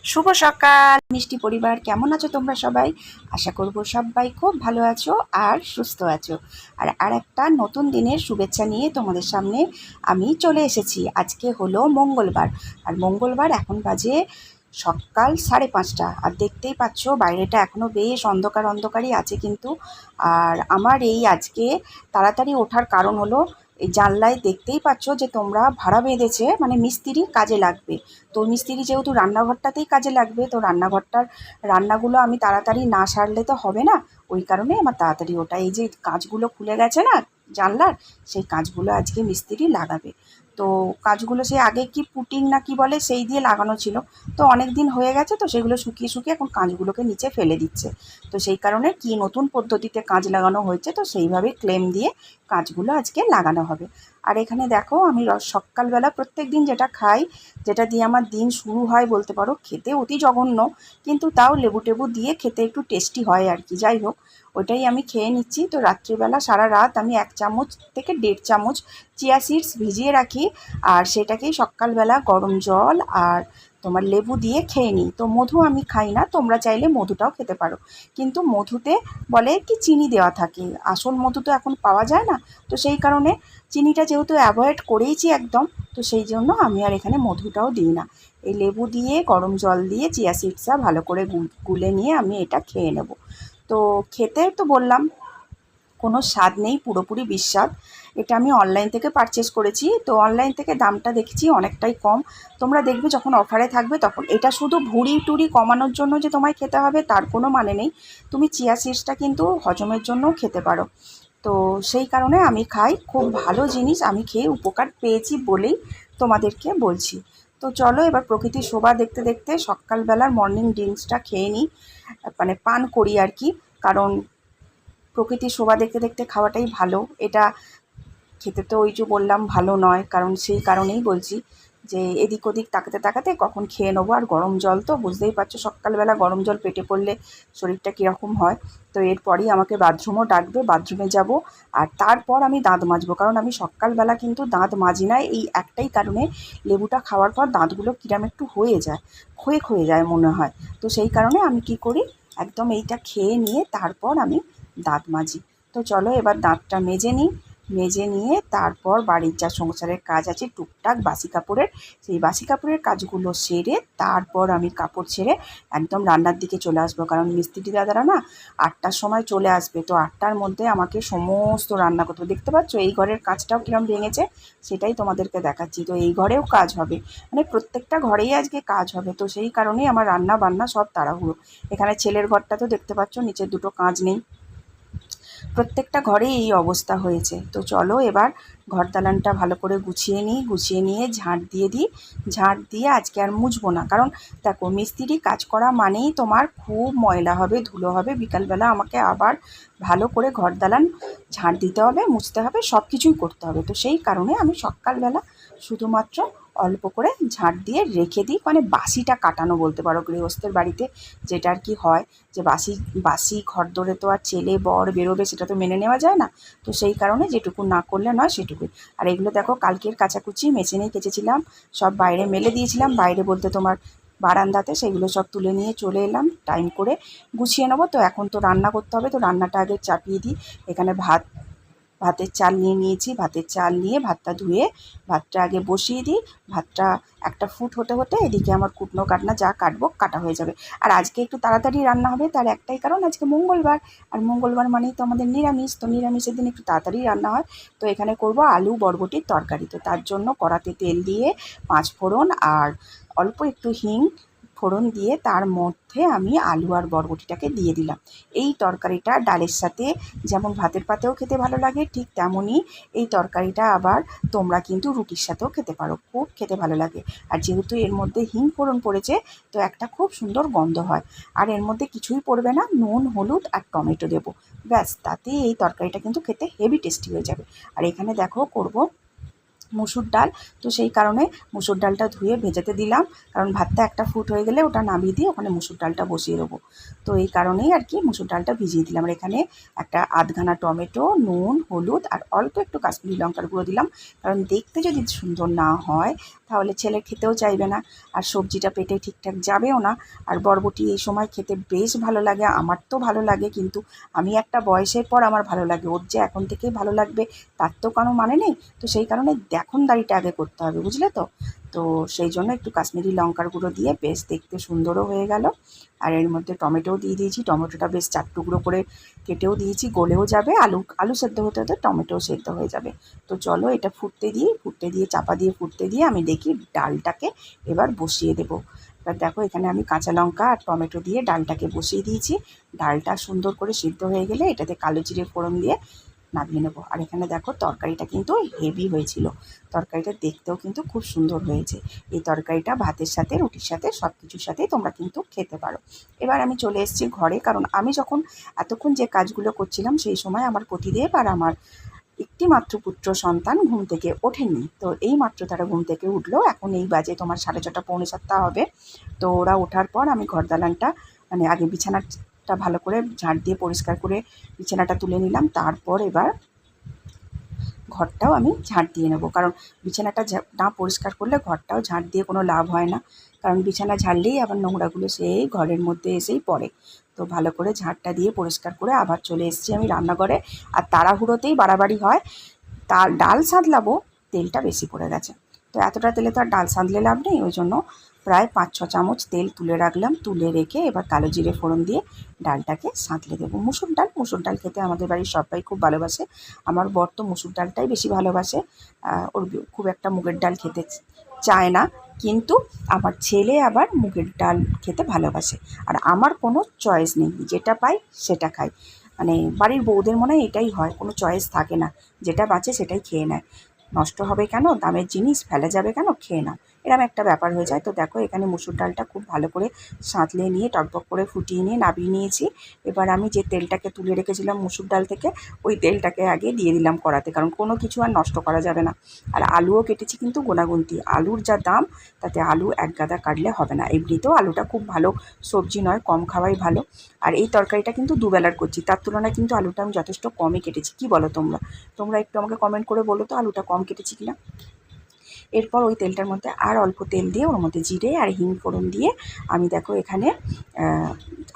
শুভ সকাল মিষ্টি পরিবার, কেমন আছো তোমরা সবাই? আশা করব সবাই খুব ভালো আছো আর সুস্থ আছো। আর একটা নতুন দিনের শুভেচ্ছা নিয়ে তোমাদের সামনে আমি চলে এসেছি। আজকে হলো মঙ্গলবার, আর মঙ্গলবার এখন বাজে সকাল 5:30। আর দেখতেই পাচ্ছ বাইরেটা এখনও বেশ অন্ধকার অন্ধকারই আছে কিন্তু। আর আমার এই আজকে তাড়াতাড়ি ওঠার কারণ হলো, এই জানলায় দেখতেই পাচ্ছ যে তোমরা ভাড়া বেঁধেছে, মানে মিস্ত্রি কাজে লাগবে। তো মিস্ত্রি যেহেতু রান্নাঘরটাতেই কাজে লাগবে, তো রান্নাগুলো আমি তাড়াতাড়ি না সারলে তো হবে না। ওই কারণে আমার তাড়াতাড়ি ওটা, এই যে কাঁচগুলো খুলে গেছে না জানলার, সেই কাঁচগুলো আজকে মিস্ত্রি লাগাবে। তো কাঁচগুলো সেই আগে কি পুটিং না কি বলে, সেই দিয়ে লাগানো ছিল। তো অনেক দিন হয়ে গেছে, তো সেগুলো শুকিয়ে শুকিয়ে এখন কাঁচগুলোকে নিচে ফেলে দিচ্ছে। তো সেই কারণে কি নতুন পদ্ধতিতে কাঁচ লাগানো হয়েছে, তো সেইভাবে ক্লেম দিয়ে কাঁচগুলো আজকে লাগানো হবে। আর এখানে দেখো আমি সকালবেলা প্রত্যেক দিন যেটা খাই, যেটা দিয়ে আমার দিন শুরু হয় বলতে পারো, খেতে অতি জঘন্য, কিন্তু তাও লেবু টেবু দিয়ে খেতে একটু টেস্টি হয় আর কি। যাই হোক, ওইটাই আমি খেয়ে নিচ্ছি। তো রাত্রিবেলা সারা রাত আমি 1 চামচ থেকে 1.5 চামচ চিয়া সিডস ভিজিয়ে রাখি, আর সেটাকেই সকালবেলা গরম জল আর তোমার লেবু দিয়ে খেয়ে নিই। তো মধু আমি খাই না, তোমরা চাইলে মধুটাও খেতে পারো, কিন্তু মধুতে বলে কি চিনি দেওয়া থাকে, আসল মধু তো এখন পাওয়া যায় না। তো সেই কারণে চিনিটা যেহেতু অ্যাভয়েড করেইছি একদম, তো সেই জন্য আমি আর এখানে মধুটাও দিই না। এই লেবু দিয়ে গরম জল দিয়ে চিয়া সিডসটা ভালো করে গুলে নিয়ে আমি এটা খেয়ে নেব। তো খেতে তো বললাম কোনো স্বাদ নেই, পুরোপুরি বিস্বাদ। এটা আমি অনলাইন থেকে পারচেস করেছি, তো অনলাইন থেকে দামটা দেখেছি অনেকটাই কম। তোমরা দেখবে যখন অফারে থাকবে তখন। এটা শুধু ভুঁড়ি টুড়ি কমানোর জন্য যে তোমায় খেতে হবে তার কোনো মানে নেই। তুমি চিয়া সিডসটা কিন্তু হজমের জন্যও খেতে পারো। তো সেই কারণে আমি খাই, খুব ভালো জিনিস, আমি খেয়ে উপকার পেয়েছি বলেই তোমাদেরকে বলছি। তো চলো এবার প্রকৃতির শোভা দেখতে দেখতে সকালবেলার মর্নিং ড্রিঙ্কসটা খেয়ে নিই, মানে পান করি আর কি। কারণ প্রকৃতির শোভা দেখতে দেখতে খাওয়াটাই ভালো। এটা খেতে তো ওই যে বললাম ভালো নয়, কারণ সেই কারণেই বলছি যে এদিক ওদিক তাকাতে তাকাতে কখন খেয়ে নেবো। আর গরম জল তো বুঝতেই পারছো, সকালবেলা গরম জল পেটে পড়লে শরীরটা কীরকম হয়। তো এরপরই আমাকে বাথরুমও ডাকবে, বাথরুমে যাব। আর তারপর আমি দাঁত মাজবো, কারণ আমি সকালবেলা কিন্তু দাঁত মাজি না, এই একটাই কারণে, লেবুটা খাওয়ার পর দাঁতগুলো কিরম একটু হয়ে যায়, ক্ষয়ে ক্ষয়ে যায় মনে হয়। তো সেই কারণে আমি কি করি, একদম এইটা খেয়ে নিয়ে তারপর আমি দাঁত মাজি। তো চলো এবার দাঁতটা মেজে নিই। মেজে নিয়ে তারপর বাড়ির যা সংসারের কাজ আছে টুকটাক বাসি কাপড়ের, সেই বাসি কাপড়ের কাজগুলো সেরে তারপর আমি কাপড় ছেড়ে একদম রান্নার দিকে চলে আসবো। কারণ মিস্ত্রি দাদারা না 8টার সময় চলে আসবে, তো 8টার মধ্যে আমাকে সমস্ত রান্না করতে হবে। দেখতে পাচ্ছ এই ঘরের কাজটাও কিরম ভেঙেছে, সেটাই তোমাদেরকে দেখাচ্ছি। তো এই ঘরেও কাজ হবে, মানে প্রত্যেকটা ঘরেই আজকে কাজ হবে। তো সেই কারণেই আমার রান্না বান্না সব তাড়াহুড়ো। এখানে ছেলের ঘরটা তো দেখতে পাচ্ছ, নিচের দুটো কাঁচ নেই, প্রত্যেকটা ঘরেই এই অবস্থা হয়েছে। তো চলো এবার ঘর দালানটা ভালো করে গুছিয়ে নিই, গুছিয়ে নিয়ে ঝাঁট দিয়ে দিই। ঝাঁট দিয়ে আজকে আর মুছবো না, কারণ দেখো মিস্ত্রি কাজ করা মানেই তোমার খুব ময়লা হবে, ধুলো হবে। বিকালবেলা আমাকে আবার ভালো করে ঘর দালান ঝাঁট দিতে হবে, মুছতে হবে, সব কিছুই করতে হবে। তো সেই কারণে আমি সকালবেলা শুধুমাত্র অল্প করে ঝাঁট দিয়ে রেখে দিই, মানে বাসিটা কাটানো বলতে পারো। গৃহস্থের বাড়িতে যেটা আর কি হয়, যে বাসি বাসি ঘরদোরে তো আর ছেলে বর বেরোবে সেটা তো মেনে নেওয়া যায় না। তো সেই কারণে যেটুকু না করলে নয় সেটুকুই। আর এগুলো দেখো কালকের কাচাকুচি মেশিনেই কেচেছিলাম, সব বাইরে মেলে দিয়েছিলাম, বাইরে বলতে তোমার বারান্দাতে। সেগুলো সব তুলে নিয়ে চলে এলাম, টাইম করে গুছিয়ে নেবো। তো এখন তো রান্না করতে হবে, তো রান্নাটা আগে চাপিয়ে দিই। এখানে ভাতের চাল নিয়ে নিয়েছি, ভাতের চাল নিয়ে ভাতটা ধুয়ে ভাতটা আগে বসিয়ে দিই। ভাতটা একটা ফুট হতে হতে এদিকে আমার কুটনো কাটনা যা কাটবো কাটা হয়ে যাবে। আর আজকে একটু তাড়াতাড়ি রান্না হবে, তার একটাই কারণ আজকে মঙ্গলবার, আর মঙ্গলবার মানেই তো আমাদের নিরামিষ। তো নিরামিষের দিন একটু তাড়াতাড়ি রান্না হয়। তো এখানে করব আলু বরবটির তরকারি। তো তার জন্য কড়াতে তেল দিয়ে 5 ফোড়ন আর অল্প একটু হিং ফোড়ন দিয়ে তার মধ্যে আমি আলু আর বরবটিটাকে দিয়ে দিলাম। এই তরকারিটা ডালের সাথে, যেমন ভাতের পাতেও খেতে ভালো লাগে, ঠিক তেমনই এই তরকারিটা আবার তোমরা কিন্তু রুটির সাথেও খেতে পারো, খুব খেতে ভালো লাগে। আর যেহেতু এর মধ্যে হিং ফোড়ন পড়েছে, তো একটা খুব সুন্দর গন্ধ হয়। আর এর মধ্যে কিছুই পড়বে না, নুন হলুদ আর টমেটো দেবো, ব্যাস, তাতেই এই তরকারিটা কিন্তু খেতে হেভি টেস্টি হয়ে যাবে। আর এখানে দেখো করব মুসুর ডাল। তো সেই কারণে মুসুর ডালটা ধুয়ে ভেজাতে দিলাম, কারণ ভাতটা একটা ফুট হয়ে গেলে ওটা নামিয়ে দিয়ে ওখানে মুসুর ডালটা বসিয়ে দেবো। তো এই কারণেই আর কি মুসুর ডালটা ভিজিয়ে দিলাম। আর এখানে একটা আধখানা টমেটো, নুন হলুদ আর অল্প একটু কাশ্মীরি লঙ্কার গুঁড়ো দিলাম, কারণ দেখতে যদি সুন্দর না হয় তাহলে ছেলে খেতেও চাইবে না, আর সবজিটা পেটে ঠিকঠাক যাবেও না। আর বরবটি এই সময় খেতে বেশ ভালো লাগে, আমার তো ভালো লাগে, কিন্তু আমি একটা বয়সের পর আমার ভালো লাগে, ওর যে এখন থেকেই ভালো লাগবে তার তো কোনো মানে নেই। তো সেই কারণে দেখনদারিটা আগে করতে হবে, বুঝলে তো। তো সেই জন্য একটু কাশ্মীরি লঙ্কার গুঁড়ো দিয়ে বেশ দেখতে সুন্দরও হয়ে গেল। আর এর মধ্যে টমেটোও দিয়ে দিয়েছি, টমেটোটা বেশ 4 টুকরো করে কেটেও দিয়েছি, গলেও যাবে, আলু সেদ্ধ হতে হতে টমেটোও সেদ্ধ হয়ে যাবে। তো চলো এটা ফুটতে দিয়ে চাপা দিয়ে ফুটতে দিয়ে আমি দেখি ডালটাকে এবার বসিয়ে দেবো। এবার দেখো এখানে আমি কাঁচা লঙ্কা আর টমেটো দিয়ে ডালটাকে বসিয়ে দিয়েছি। ডালটা সুন্দর করে সিদ্ধ হয়ে গেলে এটাতে কালো জিরে ফোড়ন দিয়ে নামিয়ে নেবো। আর এখানে দেখো তরকারিটা কিন্তু হেভি হয়েছিল, তরকারিটা দেখতেও কিন্তু খুব সুন্দর হয়েছে। এই তরকারিটা ভাতের সাথে, রুটির সাথে, সব কিছুর সাথেই তোমরা কিন্তু খেতে পারো। এবার আমি চলে এসেছি ঘরে, কারণ আমি যখন এতক্ষণ যে কাজগুলো করছিলাম সেই সময় আমার পতিদেব আর আমার একটি মাত্র পুত্র সন্তান ঘুম থেকে ওঠেনি। তো এই মাত্র তারা ঘুম থেকে উঠলো, এখন এই বাজে তোমার 6:30 পৌনে 7টা হবে। তো ওরা ওঠার পর আমি ঘর দালানটা মানে আগে বিছানাটা ভালো করে ঝাড় দিয়ে পরিষ্কার করে বিছানাটা তুলে নিলাম, তারপর এবার ঘরটাও আমি ঝাঁট দিয়ে নেবো, কারণ বিছানাটা না পরিষ্কার করলে ঘরটাও ঝাঁট দিয়ে কোনো লাভ হয় না, কারণ বিছানা ঝাড়লেই আবার নোংরাগুলো সেই ঘরের মধ্যে এসেই পড়ে। তো ভালো করে ঝাঁটটা দিয়ে পরিষ্কার করে আবার চলে এসেছি আমি রান্নাঘরে। আর তাড়াহুড়োতেই বাড়াবাড়ি হয়, ডাল সাঁতলাবো, তেলটা বেশি পড়ে গেছে। তো এতটা তেলে তো আর ডাল সাঁতলে লাভ নেই, ওই জন্য প্রায় 5-6 চামচ তেল তুলে রাখলাম, তুলে রেখে এবার কালো জিরে ফোড়ন দিয়ে ডালটাকে সাঁতলে দেবো। মুসুর ডাল খেতে আমাদের বাড়ির সবাই খুব ভালোবাসে, আমার বর তো মুসুর ডালটাই বেশি ভালোবাসে, ওর খুব একটা মুগের ডাল খেতে চায় না, কিন্তু আমার ছেলে আবার মুগের ডাল খেতে ভালোবাসে। আর আমার কোনো চয়েস নেই, যেটা পাই সেটা খাই, মানে বাড়ির বউদের মনে হয় এটাই হয়, কোনো চয়েস থাকে না, যেটা বাঁচে সেটাই খেয়ে নেয়, নষ্ট হবে কেন, দামের জিনিস ফেলে যাবে কেন, খেয়ে নাও, এরকম একটা ব্যাপার হয়ে যায়। তো দেখো এখানে মুসুর ডালটা খুব ভালো করে সাঁতলে নিয়ে টকবক করে ফুটিয়ে নিয়ে নামিয়ে নিয়েছি। এবার আমি যে তেলটাকে তুলে রেখেছিলাম মুসুর ডাল থেকে, ওই তেলটাকে আগে দিয়ে দিলাম কড়াতে, কারণ কোনো কিছু আর নষ্ট করা যাবে না। আর আলুও কেটেছি কিন্তু গোনাগুনতি, আলুর যা দাম তাতে আলু এক গাদা কাটলে হবে না, এমনিতেও আলুটা খুব ভালো সবজি নয়, কম খাওয়াই ভালো। আর এই তরকারিটা কিন্তু দুবেলার করছি, তার তুলনায় কিন্তু আলুটা আমি যথেষ্ট কমই কেটেছি। কি বলো তোমরা একটু আমাকে কমেন্ট করে বলো তো আলুটা কম কেটেছি কিনা। এরপর ওই তেলটার মধ্যে আর অল্প তেল দিয়ে ওর মধ্যে জিরে আর হিং ফোড়ন দিয়ে আমি দেখো এখানে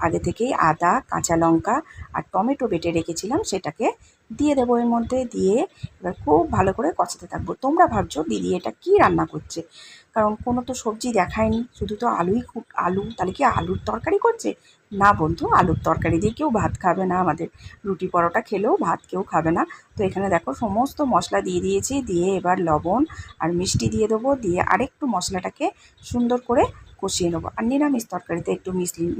আগে থেকেই আদা, কাঁচা লঙ্কা আর টমেটো বেটে রেখেছিলাম, সেটাকে দিয়ে দেবো এর মধ্যে, দিয়ে এবার খুব ভালো করে কষাতে থাকবো। তোমরা ভাবছো দিদি এটা কী রান্না করছে, কারণ কোনো তো সবজি দেখায়নি, শুধু তো আলু, তাহলে কি আলুর তরকারি করছে? না বন্ধু, আলুর তরকারি দিয়ে কেউ ভাত খাবে না, আমাদের রুটি পরোটা খেলেও ভাত কেউ খাবে না। তো এখানে দেখো সমস্ত মশলা দিয়ে দিয়েছি, দিয়ে এবার লবণ আর মিষ্টি দিয়ে দেবো, দিয়ে আরেকটু মশলাটাকে সুন্দর করে কষিয়ে নেবো। আর নিরামিষ তরকারিতে একটু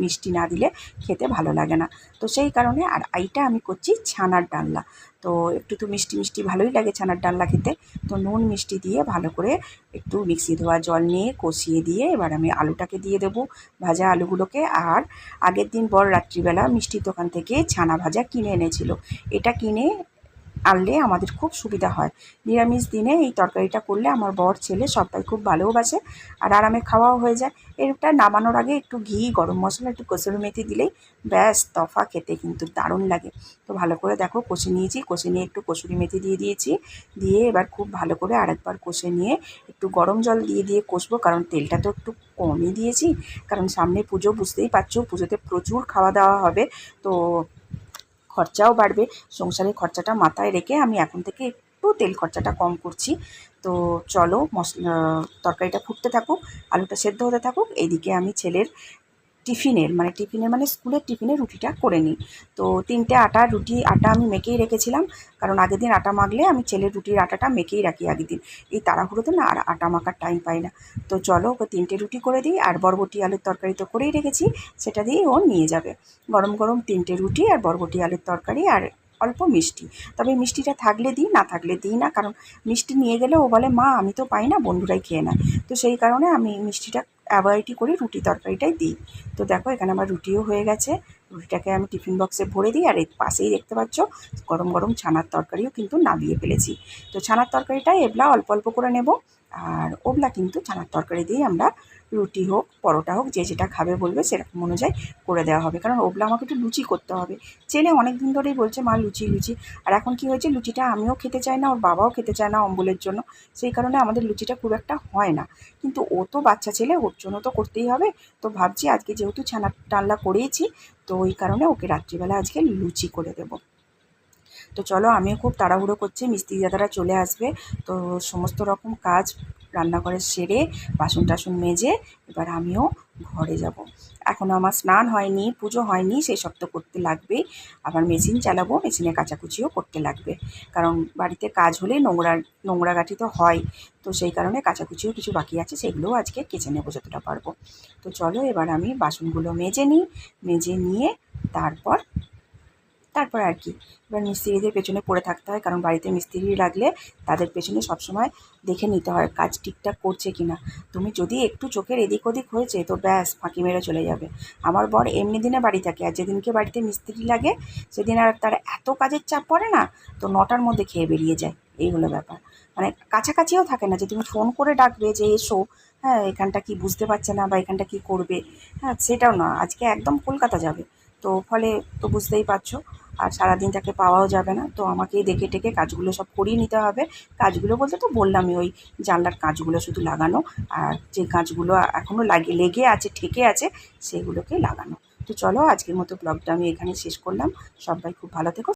মিষ্টি না দিলে খেতে ভালো লাগে না, তো সেই কারণে। আর এইটা আমি করছি ছানার ডালনা, তো একটু তো মিষ্টি মিষ্টি ভালোই লাগে ছানার ডালনা খেতে। তো নুন মিষ্টি দিয়ে ভালো করে একটু মিক্সি ধোয়া জল নিয়ে কষিয়ে দিয়ে এবার আমি আলুটাকে দিয়ে দেবো, ভাজা আলুগুলোকে। আর আগের দিন বর রাত্রিবেলা মিষ্টির দোকান থেকে ছানা ভাজা কিনে এনেছিল, এটা কিনে আনলে আমাদের খুব সুবিধা হয়, নিরামিষ দিনে এই তরকারিটা করলে আমার বর ছেলে সবাই খুব ভালোবাসে, আর আরামে খাওয়াও হয়ে যায়। এটা নামানোর আগে একটু ঘি, গরম মশলা, একটু কসুরি মেথি দিলেই ব্যাস তফা, খেতে কিন্তু দারুণ লাগে। তো ভালো করে দেখো কষে নিয়েছি, কষে নিয়ে একটু কসুরি মেথি দিয়ে দিয়েছি, দিয়ে এবার খুব ভালো করে আরেকবার কষে নিয়ে একটু গরম জল দিয়ে কষবো, কারণ তেলটা তো একটু কমই দিয়েছি, কারণ সামনে পুজো, বুঝতেই পারছো পুজোতে প্রচুর খাওয়া দাওয়া হবে, তো খরচাও বাড়বে, সংসারের খরচাটা মাথায় রেখে আমি এখন থেকে একটু তেল খরচাটা কম করছি। তো চলো তরকারিটা ফুটতে থাকুক, আলুটা সেদ্ধ হতে থাকুক, এইদিকে আমি ছেলের টিফিনের মানে স্কুলের টিফিনের রুটিটা করে নিই। তো 3টে আটা আমি মেখেই রেখেছিলাম, কারণ আগের দিন আটা মাখলে আমি ছেলের রুটির আটাটা মেখেই রাখি আগের দিন, এই তাড়াহুড়োতে না আর আটা মাখার টাইম পাই না। তো চলো ওকে 3টে রুটি করে দিই, আর বরবটি আলুর তরকারি তো করেই রেখেছি, সেটা দিয়েই ও নিয়ে যাবে। গরম গরম 3টে রুটি আর বরবটি আলুর তরকারি আর অল্প মিষ্টি, তবে মিষ্টিটা থাকলে দিই, না থাকলে দিই না, কারণ মিষ্টি নিয়ে গেলে ও বলে মা আমি তো পাই না, বন্ধুরাই খেয়ে নেয়, তো সেই কারণে আমি মিষ্টিটা অ্যাভয়েডই করি, রুটি তরকারিটাই দিই। তো দেখো এখানে আমার রুটিও হয়ে গেছে, রুটিটাকে আমি টিফিন বক্সে ভরে দিই, আর এর পাশেই দেখতে পাচ্ছ গরম গরম ছানার তরকারিও কিন্তু নামিয়ে ফেলেছি। তো ছানার তরকারিটা এবলা অল্প অল্প করে নেব, আর ওবলা কিন্তু ছানার তরকারি দিয়েই আমরা রুটি হোক পরোটা হোক যে যেটা খাবে বলবে সেরকম অনুযায়ী করে দেওয়া হবে। কারণ ওগুলো আমাকে একটু লুচি করতে হবে। ছেলে অনেক দিন ধরেই বলছে মা লুচি লুচি, আর এখন কী হয়েছে লুচিটা আমিও খেতে চাই না, ওর বাবাও খেতে চায় না অম্বলের জন্য, সেই কারণে আমাদের লুচিটা খুব একটা হয় না। কিন্তু ও তো বাচ্চা ছেলে, ওর জন্য তো করতেই হবে। তো ভাবছি আজকে যেহেতু ছানা টাল্লা করেইছি, তো ওই কারণে ওকে রাত্রিবেলা আজকে লুচি করে দেবো। তো চলো, আমিও খুব তাড়াহুড়ো করছি, মিস্ত্রি দাদারা চলে আসবে। তো সমস্ত রকম কাজ রান্নাঘরে সেরে বাসন টাসন মেজে এবার আমিও ঘরে যাব। এখনও আমার স্নান হয়নি, পুজো হয়নি, সেই সব তো করতে লাগবেই। আবার মেশিন চালাবো, মেশিনে কাচাকুচিও করতে লাগবে। কারণ বাড়িতে কাজ হলে নোংরাঘাটি তো হয়। তো সেই কারণে কাচাকুচিও কিছু বাকি আছে, সেগুলোও আজকে কেচে নেবো যতটা পারবো। তো চলো এবার আমি বাসনগুলো মেজে নিই, মেজে নিয়ে তারপর তারপর আর কি, এবার মিস্ত্রিদের পেছনে পড়ে থাকতে হয়। কারণ বাড়িতে মিস্ত্রি লাগলে তাদের পেছনে সবসময় দেখে নিতে হয় কাজ ঠিকঠাক করছে কি না। তুমি যদি একটু চোখের এদিক ওদিক হয়েছে তো ব্যাস ফাঁকি মেরে চলে যাবে। আমার বর এমনি দিনে বাড়ি থাকে, আর যেদিনকে বাড়িতে মিস্ত্রি লাগে সেদিন আর তার এত কাজের চাপ পড়ে না, তো 9টার মধ্যে খেয়ে বেরিয়ে যায়। এই হলো ব্যাপার। মানে কাছাকাছিও থাকে না যে তুমি ফোন করে ডাকবে যে এসো, হ্যাঁ এখানটা কি বুঝতে পারছে না বা এখানটা কি করবে, হ্যাঁ সেটাও না, আজকে একদম কলকাতা যাবে। তো ফলে তো বুঝতেই পারছো, আর সারাদিন তাকে পাওয়াও যাবে না। তো আমাকেই দেখে টেকে কাজগুলো সব করিয়ে নিতে হবে। কাজগুলো বলতে তো বললামই, ওই জানলার কাঁচগুলো শুধু লাগানো, আর যে কাঁচগুলো এখনও লেগে আছে ঠেকে আছে সেগুলোকে লাগানো। তো চলো আজকের মতো ব্লগটা আমি এখানে শেষ করলাম। সবাই খুব ভালো থেকো।